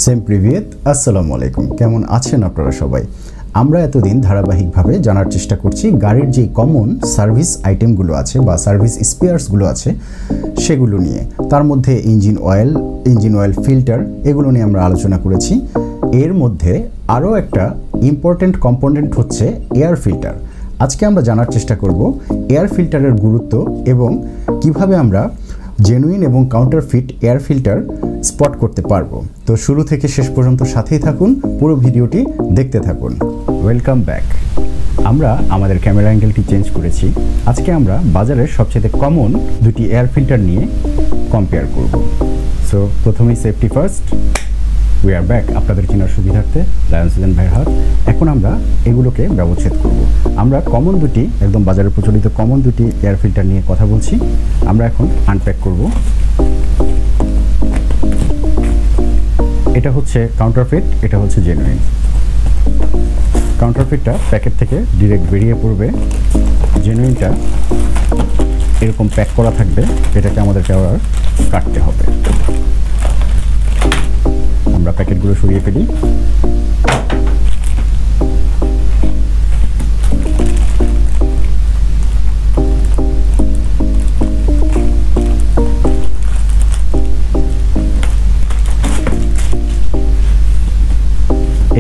Same প্রিভিয়েত আসসালামু আলাইকুম। কেমন আছেন আপনারা সবাই? আমরা এতদিন ধারাবাহিকভাবে জানার চেষ্টা করছি গাড়ির যে কমন সার্ভিস আইটেমগুলো আছে বা সার্ভিস স্পেয়ার্সগুলো আছে সেগুলো নিয়ে। তার মধ্যে ইঞ্জিন অয়েল ফিল্টার এগুলো নিয়ে আমরা আলোচনা করেছি। এর মধ্যে আরও একটা ইম্পর্ট্যান্ট কম্পোনেন্ট হচ্ছে এয়ার ফিল্টার। আজকে আমরা জানার চেষ্টা করব এয়ার ফিল্টারের গুরুত্ব এবং কিভাবে আমরা জেনুইন এবং কাউন্টারফিট এয়ার ফিল্টার স্পট করতে পারবো। তো শুরু থেকে শেষ পর্যন্ত সাথেই থাকুন, পুরো ভিডিওটি দেখতে থাকুন। Welcome back. আমরা আমাদের ক্যামেরা অ্যাঙ্গেলটি চেঞ্জ করেছি। আজকে আমরা বাজারের সবচেয়ে কমন দুটি এয়ার ফিল্টার নিয়ে কম্পেয়ার করব। সো প্রথমেই safety first, we are back. আপনাদের চেনার সুবিধার্থে লায়ন সিজন ভাইয়ের হাত। এখন আমরা এগুলোকে ব্যবচ্ছেদ করব। আমরা কমন দুটি একদম বাজারে প্রচলিত কমন দুটি এয়ার ফিল্টার নিয়ে কথা বলছি। আমরা এখন আনপ্যাক করব। এটা হচ্ছে কাউন্টারফিট, এটা হচ্ছে জেনুইন। কাউন্টারফিটটা প্যাকেট থেকে ডিরেক্ট বেরিয়ে পড়বে, জেনুইনটা এরকম প্যাক করা থাকবে, এটাকে আমাদেরকে আবার কাটতে হবে। আমরা প্যাকেটগুলো সরিয়ে ফেলি।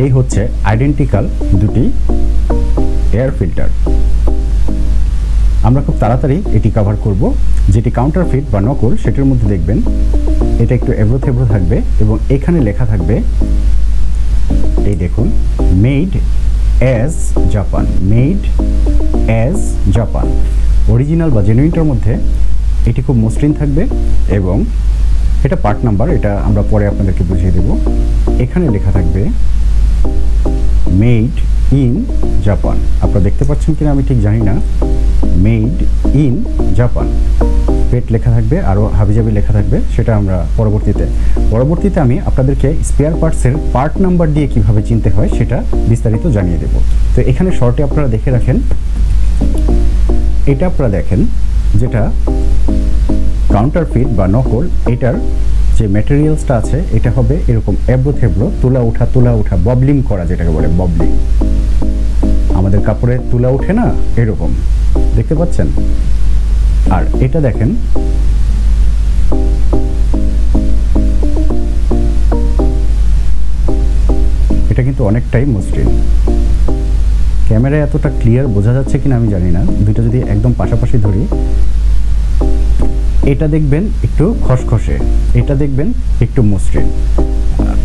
এই হচ্ছে আইডেন্টিক্যাল দুটি এয়ার ফিল্টার। আমরা খুব তাড়াতাড়ি এটি কভার করব। যেটি কাউন্টারফিট বা নকল সেটার মধ্যে দেখবেন এটা একটু এবড়ো থেবড়ো থাকবে এবং এখানে লেখা থাকবে, এই দেখুন, made as Japan, made as Japan. Original বা জেনুইনটার মধ্যে এটি খুব মসৃণ থাকবে এবং এটা পার্ট নাম্বার, এটা আমরা পরে আপনাদেরকে বুঝিয়ে দেব। এখানে লেখা থাকবে মেড ইন জাপান। আপনারা দেখতে পাচ্ছেন কিনা আমি ঠিক জানি না। মেড ইন জাপান পেট লেখা থাকবে, আরও হাবিজাবি লেখা থাকবে, সেটা আমরা পরবর্তীতে আমি আপনাদেরকে স্পেয়ার পার্টসের পার্ট নাম্বার দিয়ে কিভাবে চিনতে হয় সেটা বিস্তারিত জানিয়ে দেব। তো এখানে শর্টে আপনারা দেখে রাখেন, এটা আপনারা দেখেন যেটা কাউন্টারফিট বা নকল, এটার যে ম্যাটেরিয়ালসটা আছে এটা হবে এরকম এবড়ো থেবড়ো, তোলা ওঠা ববলিং করা, যেটাকে বলে ববলিং। আমাদের কাপড়ে তুলা ওঠে না, এরকম দেখতে পাচ্ছেন। আর এটা দেখেন, এটা কিন্তু অনেকটাই মসৃণ। ক্যামেরায় এতটা ক্লিয়ার বোঝা যাচ্ছে কিনা আমি জানি না। দুইটা যদি একদম পাশাপাশি ধরি, এটা দেখবেন একটু খসখসে, এটা দেখবেন একটু মসৃণ।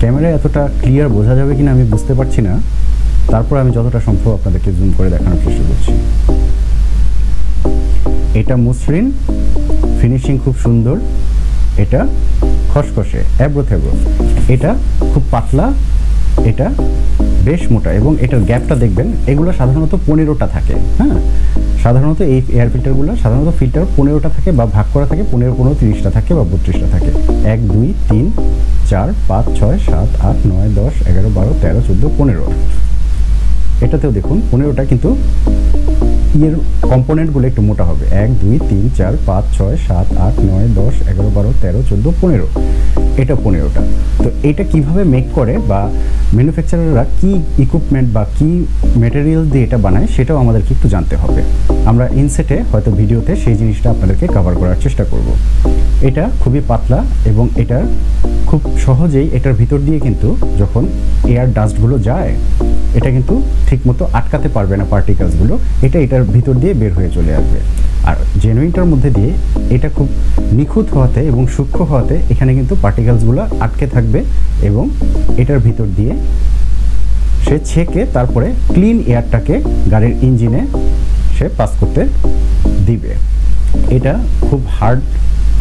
ক্যামেরায় এতটা ক্লিয়ার বোঝা যাবে কিনা আমি বুঝতে পারছি না। তারপর আমি যতটা সম্ভব আপনাদেরকে জুম করে দেখানোর চেষ্টা করছি। এটা মসৃণ, ফিনিশিং খুব সুন্দর। এটা খসখসে, এবড়ো থেবড়ো। এটা খুব পাতলা, এটা বেশ মোটা এবং এটার গ্যাপটা দেখবেন। এগুলো সাধারণত 15টা থাকে। হ্যাঁ, সাধারণত এই এয়ার ফিল্টারগুলো সাধারণত ফিল্টার 15টা থাকে বা ভাগ করা থাকে, 15, 15, 30টা থাকে বা 32টা থাকে। 1, 2, 3, 4, 5, 6, 7, 8, 9, 10, 11, 12, 13, 14, 15। এটাতেও দেখুন 15টা, কিন্তু এর কম্পোনেন্টগুলো একটু মোটা হবে। 1, 2, 3, 4, 5, 6, 7, 8, 9, 10, 11, 12, 13, 14, 15। এটা 15টা। তো এটা কিভাবে মেক করে বা ম্যানুফ্যাকচারাররা কি ইকুইপমেন্ট বা কি ম্যাটেরিয়াল দিয়ে এটা বানায় সেটাও আমাদেরকে একটু জানতে হবে। আমরা ইনসেটে হয়তো ভিডিওতে সেই জিনিসটা আপনাদেরকে কভার করার চেষ্টা করব। এটা খুবই পাতলা এবং এটার খুব সহজেই এটার ভিতর দিয়ে কিন্তু যখন এয়ার ডাস্টগুলো যায় এটা কিন্তু ঠিকমতো আটকাতে পারবে না পার্টিকেলসগুলো, এটার ভিতর দিয়ে বের হয়ে চলে আসবে। আর জেনুইনটার মধ্যে দিয়ে এটা খুব নিখুঁত হওয়াতে এবং সূক্ষ্ম হওয়াতে এখানে কিন্তু পার্টিকেলসগুলো আটকে থাকবে এবং এটার ভিতর দিয়ে সে ছেঁকে তারপরে ক্লিন এয়ারটাকে গাড়ির ইঞ্জিনে সে পাস করতে দিবে। এটা খুব হার্ড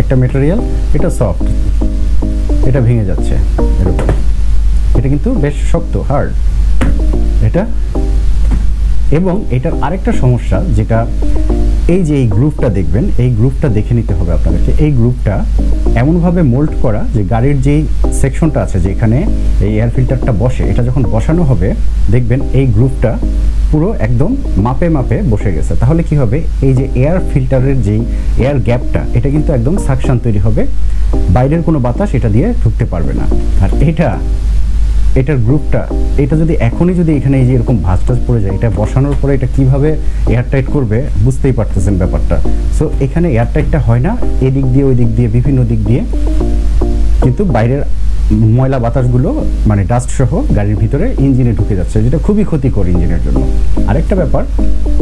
একটা ম্যাটেরিয়াল, এটা সফট, এটা ভেঙে যাচ্ছে এরকম। এটা কিন্তু বেশ শক্ত, হার্ড এটা। এবং এটার আরেকটা সমস্যা, যেটা এই যে এই গ্রুপটা দেখবেন, এই গ্রুপটা দেখে নিতে হবে আপনাদেরকে। এই গ্রুপটা এমনভাবে মোল্ড করা যে গাড়ির যেই সেকশনটা আছে যেখানে এই এয়ার ফিল্টারটা বসে, এটা যখন বসানো হবে দেখবেন এই গ্রুপটা পুরো একদম মাপে মাপে বসে গেছে। তাহলে কি হবে, এই যে এয়ার ফিল্টারের যেই এয়ার গ্যাপটা এটা কিন্তু একদম সাকশন তৈরি হবে, বাইরের কোনো বাতাস এটা দিয়ে ঢুকতে পারবে না। আর এটা এটার গ্রুপটা, এটা যদি এখনই যদি এখানে এই যে এরকম ভাঁজ টাজ পড়ে যায়, এটা বসানোর পরে এটা কিভাবে এয়ার টাইট করবে বুঝতেই পারতেছেন ব্যাপারটা। সো এখানে এয়ার টাইটটা হয় না, এদিক দিয়ে ওই দিক দিয়ে বিভিন্ন দিক দিয়ে কিন্তু বাইরের ময়লা বাতাসগুলো মানে ডাস্ট সহ গাড়ির ভিতরে ইঞ্জিনে ঢুকে যাচ্ছে, যেটা খুবই ক্ষতিকর ইঞ্জিনের জন্য। আরেকটা ব্যাপার,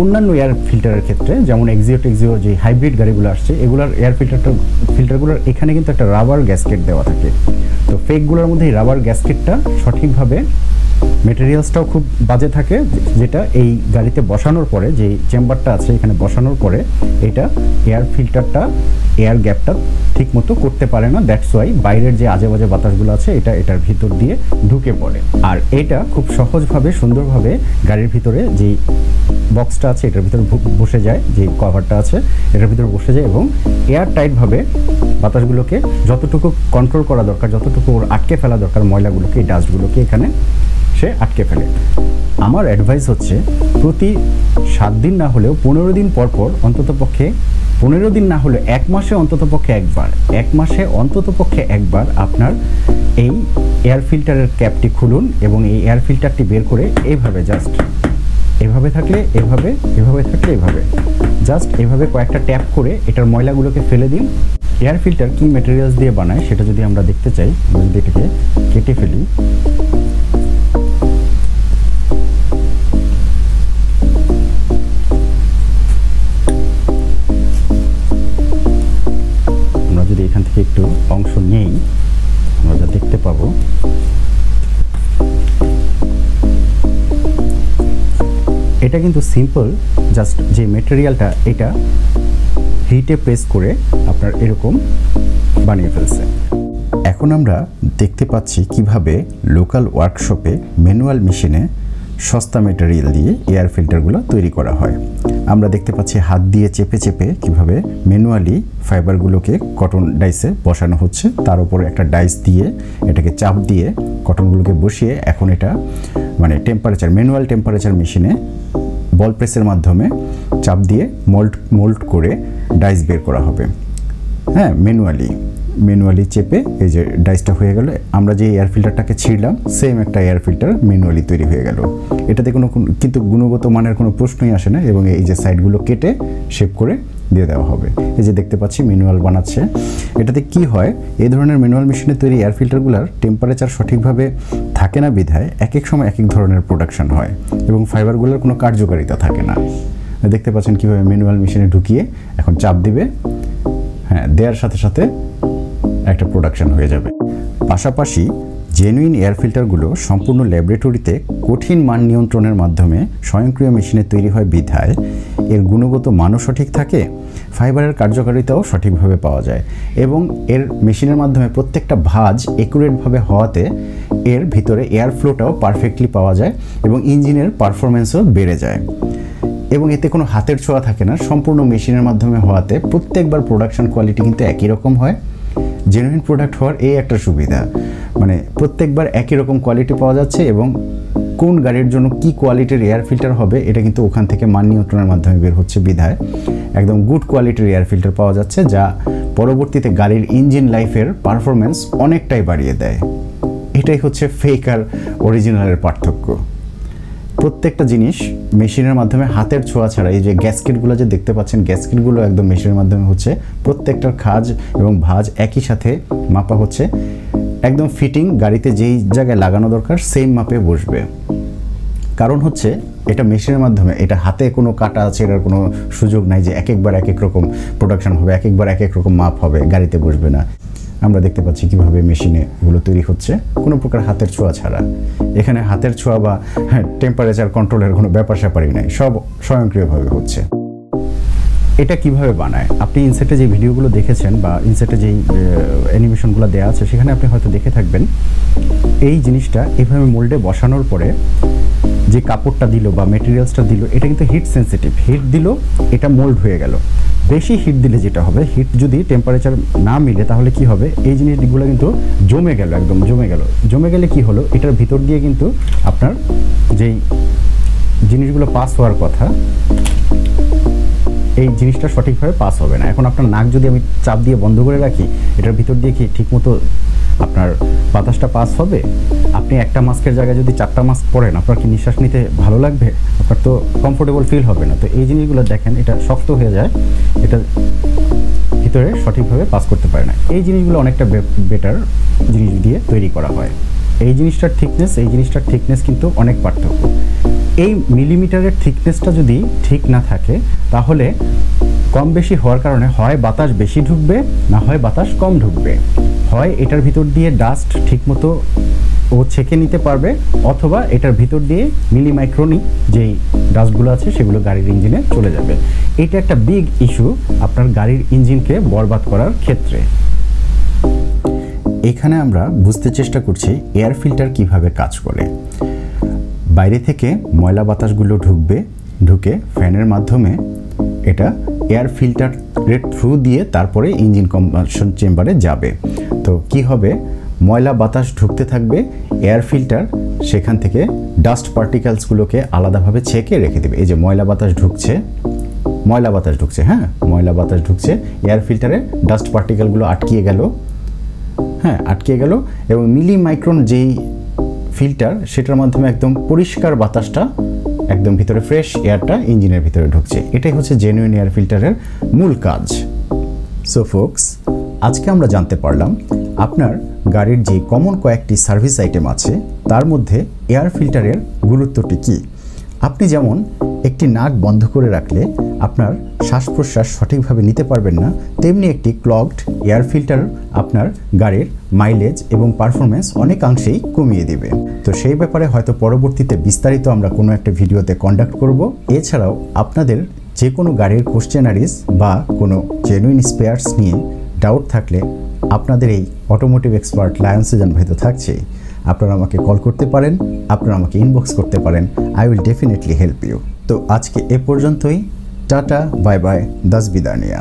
অন্যান্য এয়ার ফিল্টারের ক্ষেত্রে যেমন এক্সিও যে হাইব্রিড গাড়িগুলো আসছে, এগুলোর এয়ার ফিল্টারগুলোর এখানে কিন্তু একটা রাবার গ্যাসকেট দেওয়া থাকে। তো ফেকগুলোর মধ্যে এই রাবার গ্যাসকেটটা সঠিকভাবে মেটেরিয়ালসটাও খুব বাজে থাকে, যেটা এই গাড়িতে বসানোর পরে যে চেম্বারটা আছে এখানে বসানোর পরে এটা এয়ার ফিল্টারটা এয়ার গ্যাপটা ঠিক মতো করতে পারে না। দ্যাটস ওয়াই বাইরের যে আজে বাজে বাতাসগুলো আছে এটার ভিতর দিয়ে ঢুকে পড়ে। আর এটা খুব সহজভাবে সুন্দরভাবে গাড়ির ভিতরে যে বক্সটা আছে এটার ভিতরে বসে যায়, যে কভারটা আছে এটার ভিতরে বসে যায় এবং এয়ার টাইটভাবে বাতাসগুলোকে যতটুকু কন্ট্রোল করা দরকার, যতটুকু আটকে ফেলা দরকার ময়লাগুলোকে, এই ডাস্টগুলোকে এখানে সে আটকে ফেলে। আমার অ্যাডভাইস হচ্ছে প্রতি 7 দিন না হলেও 15 দিন পর পর অন্ততপক্ষে, 15 দিন না হলে 1 মাসে অন্ততপক্ষে একবার, 1 মাসে অন্ততপক্ষে একবার আপনার এই এয়ার ফিল্টারের ক্যাপটি খুলুন এবং এই এয়ার ফিল্টারটি বের করে এইভাবে জাস্ট এভাবে থাকলে এভাবে, এভাবে থাকলে এভাবে, জাস্ট এভাবে কয়েকটা ট্যাপ করে এটার ময়লাগুলোকে ফেলে দিন। এয়ার ফিল্টার কী ম্যাটেরিয়ালস দিয়ে বানায় সেটা যদি আমরা দেখতে চাই, যদি এটাকে কেটে ফেলি, আমরা যদি এখান থেকে একটু অংশ নেই আমরা যা দেখতে পাবো, এটা কিন্তু সিম্পল, জাস্ট যে মেটেরিয়ালটা এটা হিটে প্রেস করে আপনার এরকম বানিয়ে ফেলছে। এখন আমরা দেখতে পাচ্ছি কিভাবে লোকাল ওয়ার্কশপে ম্যানুয়াল মেশিনে সস্তা মেটেরিয়াল দিয়ে এয়ার ফিল্টারগুলো তৈরি করা হয়। আমরা দেখতে পাচ্ছি হাত দিয়ে চেপে চেপে কিভাবে ম্যানুয়ালি ফাইবারগুলোকে কটন ডাইসে বসানো হচ্ছে, তার উপরে একটা ডাইস দিয়ে এটাকে চাপ দিয়ে কটনগুলোকে বসিয়ে এখন এটা মানে টেম্পারেচার, ম্যানুয়াল টেম্পারেচার মেশিনে বল প্রেসের মাধ্যমে চাপ দিয়ে মোল্ড করে ডাইস বের করা হবে। হ্যাঁ, ম্যানুয়ালি চেপে এই যে ডাইসটা হয়ে গেল। আমরা যে এয়ার ফিল্টারটাকে ছিঁড়লাম সেম একটা এয়ার ফিল্টার ম্যানুয়ালি তৈরি হয়ে গেল। এটাতে কিন্তু গুণগত মানের কোনো প্রশ্নই আসে না এবং এই যে সাইডগুলো কেটে শেপ করে দিয়ে দেওয়া হবে। এই যে দেখতে পাচ্ছি ম্যানুয়াল বানাচ্ছে। এটাতে কি হয়, এই ধরনের ম্যানুয়াল মেশিনে তৈরি এয়ার ফিল্টারগুলোর টেম্পারেচার সঠিকভাবে থাকে না বিধায় এক এক সময় এক এক ধরনের প্রোডাকশন হয় এবং ফাইবারগুলোর কোনো কার্যকারিতা থাকে না। দেখতে পাচ্ছেন কীভাবে ম্যানুয়াল মেশিনে ঢুকিয়ে এখন চাপ দিবে, হ্যাঁ, দেওয়ার সাথে সাথে একটা প্রোডাকশন হয়ে যাবে। পাশাপাশি জেনুইন এয়ার ফিল্টারগুলো সম্পূর্ণ ল্যাবরেটরিতে কঠিন মান নিয়ন্ত্রণের মাধ্যমে স্বয়ংক্রিয় মেশিনে তৈরি হয় বিধায় এর গুণগত মানও সঠিক থাকে, ফাইবারের কার্যকারিতাও সঠিকভাবে পাওয়া যায় এবং এর মেশিনের মাধ্যমে প্রত্যেকটা ভাঁজ একুরেটভাবে হওয়াতে এর ভিতরে এয়ার ফ্লোটাও পারফেক্টলি পাওয়া যায় এবং ইঞ্জিনের পারফরমেন্সও বেড়ে যায় এবং এতে কোনো হাতের ছোঁয়া থাকে না। সম্পূর্ণ মেশিনের মাধ্যমে হওয়াতে প্রত্যেকবার প্রোডাকশন কোয়ালিটি কিন্তু একই রকম হয়। জেনুইন প্রোডাক্ট হওয়ার এই একটা সুবিধা, মানে প্রত্যেকবার একই রকম কোয়ালিটি পাওয়া যাচ্ছে এবং কোন গাড়ির জন্য কি কোয়ালিটির এয়ার ফিল্টার হবে এটা কিন্তু ওখান থেকে মান নিয়ন্ত্রণের মাধ্যমে বের হচ্ছে বিধায় একদম গুড কোয়ালিটির এয়ার ফিল্টার পাওয়া যাচ্ছে, যা পরবর্তীতে গাড়ির ইঞ্জিন লাইফের পারফরমেন্স অনেকটাই বাড়িয়ে দেয়। এটাই হচ্ছে ফেক আর অরিজিনালের পার্থক্য। প্রত্যেকটা জিনিস মেশিনের মাধ্যমে হাতের ছোঁয়া ছাড়া, এই যে গ্যাসকেটগুলো যে দেখতে পাচ্ছেন, গ্যাসকেটগুলো একদম মেশিনের মাধ্যমে হচ্ছে, প্রত্যেকটার খাঁজ এবং ভাঁজ একই সাথে মাপা হচ্ছে, একদম ফিটিং গাড়িতে যেই জায়গায় লাগানো দরকার সেম মাপে বসবে। কারণ হচ্ছে এটা মেশিনের মাধ্যমে, এটা হাতে কোনো কাটা আছে এটার কোনো সুযোগ নাই যে এক একবার এক এক রকম প্রোডাকশন হবে, এক একবার এক এক রকম মাপ হবে, গাড়িতে বসবে না। আমরা দেখতে পাচ্ছি কিভাবে মেশিনে এগুলো তৈরি হচ্ছে কোনো প্রকার হাতের ছোঁয়া ছাড়া। এখানে হাতের ছোঁয়া বা টেম্পারেচার কন্ট্রোলের কোনো ব্যাপার স্যাপারই নাই, সব স্বয়ংক্রিয়ভাবে হচ্ছে। এটা কিভাবে বানায়, আপনি ইনসেটে যে ভিডিওগুলো দেখেছেন বা ইনসেটে যেই অ্যানিমেশনগুলো দেওয়া আছে সেখানে আপনি হয়তো দেখে থাকবেন এই জিনিসটা এভাবে মোল্ডে বসানোর পরে যে কাপড়টা দিল বা মেটেরিয়ালসটা দিল এটা কিন্তু হিট সেন্সিটিভ, হিট দিল এটা মোল্ড হয়ে গেল। বেশি হিট দিলে যেটা হবে, হিট যদি টেম্পারেচার না মিলে তাহলে কি হবে, এই জিনিসগুলো কিন্তু জমে গেল, একদম জমে গেলে কি হলো, এটার ভিতর দিয়ে কিন্তু আপনার যেই জিনিসগুলো পাস হওয়ার কথা এই জিনিসটা সঠিকভাবে পাস হবে না। এখন আপনার নাক যদি আমি চাপ দিয়ে বন্ধ করে রাখি, এটার ভিতর দিয়ে কি ঠিকমতো আপনার বাতাসটা পাস হবে। আপনি একটা মাস্কের জায়গায় যদি 4টা মাস্ক পরেন, আপনার কি নিঃশ্বাস নিতে ভালো লাগবে? আপনার তো কমফোর্টেবল ফিল হবে না। তো এই জিনিসগুলো দেখেন, এটা শক্ত হয়ে যায়, এটা ভিতরে সঠিকভাবে পাস করতে পারে না। এই জিনিসগুলো অনেকটা বেটার জিনিস দিয়ে তৈরি করা হয়। এই জিনিসটার থিকনেস কিন্তু অনেক পার্থক্য। এই মিলিমিটারের থিকনেসটা যদি ঠিক না থাকে, তাহলে কম বেশি হওয়ার কারণে হয় বাতাস বেশি ঢুকবে, না হয় বাতাস কম ঢুকবে। হয় এটার ভিতর দিয়ে ডাস্ট ঠিকমতো ও ছেঁকে নিতে পারবে, অথবা এটার ভিতর দিয়ে মিলিমাইক্রনিক যেই ডাস্টগুলো আছে সেগুলো গাড়ির ইঞ্জিনে চলে যাবে। এটা একটা বিগ ইস্যু আপনার গাড়ির ইঞ্জিনকে বরবাদ করার ক্ষেত্রে। এখানে আমরা বুঝতে চেষ্টা করছি এয়ার ফিল্টার কিভাবে কাজ করে। বাইরে থেকে ময়লা বাতাসগুলো ঢুকে ফ্যানের মাধ্যমে এটা এয়ার ফিল্টারের থ্রু দিয়ে তারপরে ইঞ্জিন কম্বাসন চেম্বারে যাবে। তো কি হবে, ময়লা বাতাস ঢুকতে থাকবে, এয়ার ফিল্টার সেখান থেকে ডাস্ট পার্টিকেলসগুলোকে আলাদাভাবে ছেঁকে রেখে দেবে। এই যে ময়লা বাতাস ঢুকছে, হ্যাঁ, ময়লা বাতাস ঢুকছে, এয়ার ফিল্টারে ডাস্ট পার্টিকেলগুলো আটকিয়ে গেল এবং মিলিমাইক্রন যেই ফিল্টার, সেটার মাধ্যমে একদম পরিষ্কার বাতাসটা একদম ভিতরে ফ্রেশ এয়ারটা ইঞ্জিনের ভিতরে ঢুকছে। এটাই হচ্ছে জেনুইন এয়ার ফিল্টারের মূল কাজ। সো ফোকস, আজকে আমরা জানতে পারলাম আপনার গাড়ির যে কমন কয়েকটি সার্ভিস আইটেম আছে তার মধ্যে এয়ার ফিল্টারের গুরুত্বটি কী। আপনি যেমন একটি নাক বন্ধ করে রাখলে আপনার শ্বাস প্রশ্বাস সঠিকভাবে নিতে পারবেন না, তেমনি একটি ক্লগড এয়ার ফিল্টার আপনার গাড়ির মাইলেজ এবং পারফরমেন্স অনেকাংশেই কমিয়ে দেবে। তো সেই ব্যাপারে হয়তো পরবর্তীতে বিস্তারিত আমরা কোনো একটা ভিডিওতে কন্ডাক্ট করব। এছাড়াও আপনাদের যে কোনো গাড়ির কোশ্চেনারিজ বা কোনো জেনুইন স্পেয়ার্স নিয়ে ডাউট থাকলে আপনাদের এই অটোমোটিভ এক্সপার্ট লায়ন সুজান ভাই তো থাকছেই। আপনারা আমাকে কল করতে পারেন, আপনারা আমাকে ইনবক্স করতে পারেন, I will definitely help you. তো আজকে এ পর্যন্তই। টাটা, বাই বাই, দাস বিদায় নিয়া।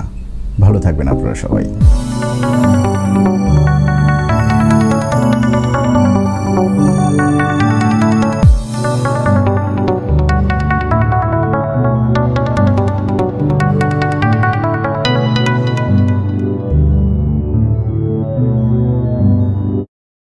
ভালো থাকবেন আপনারা সবাই।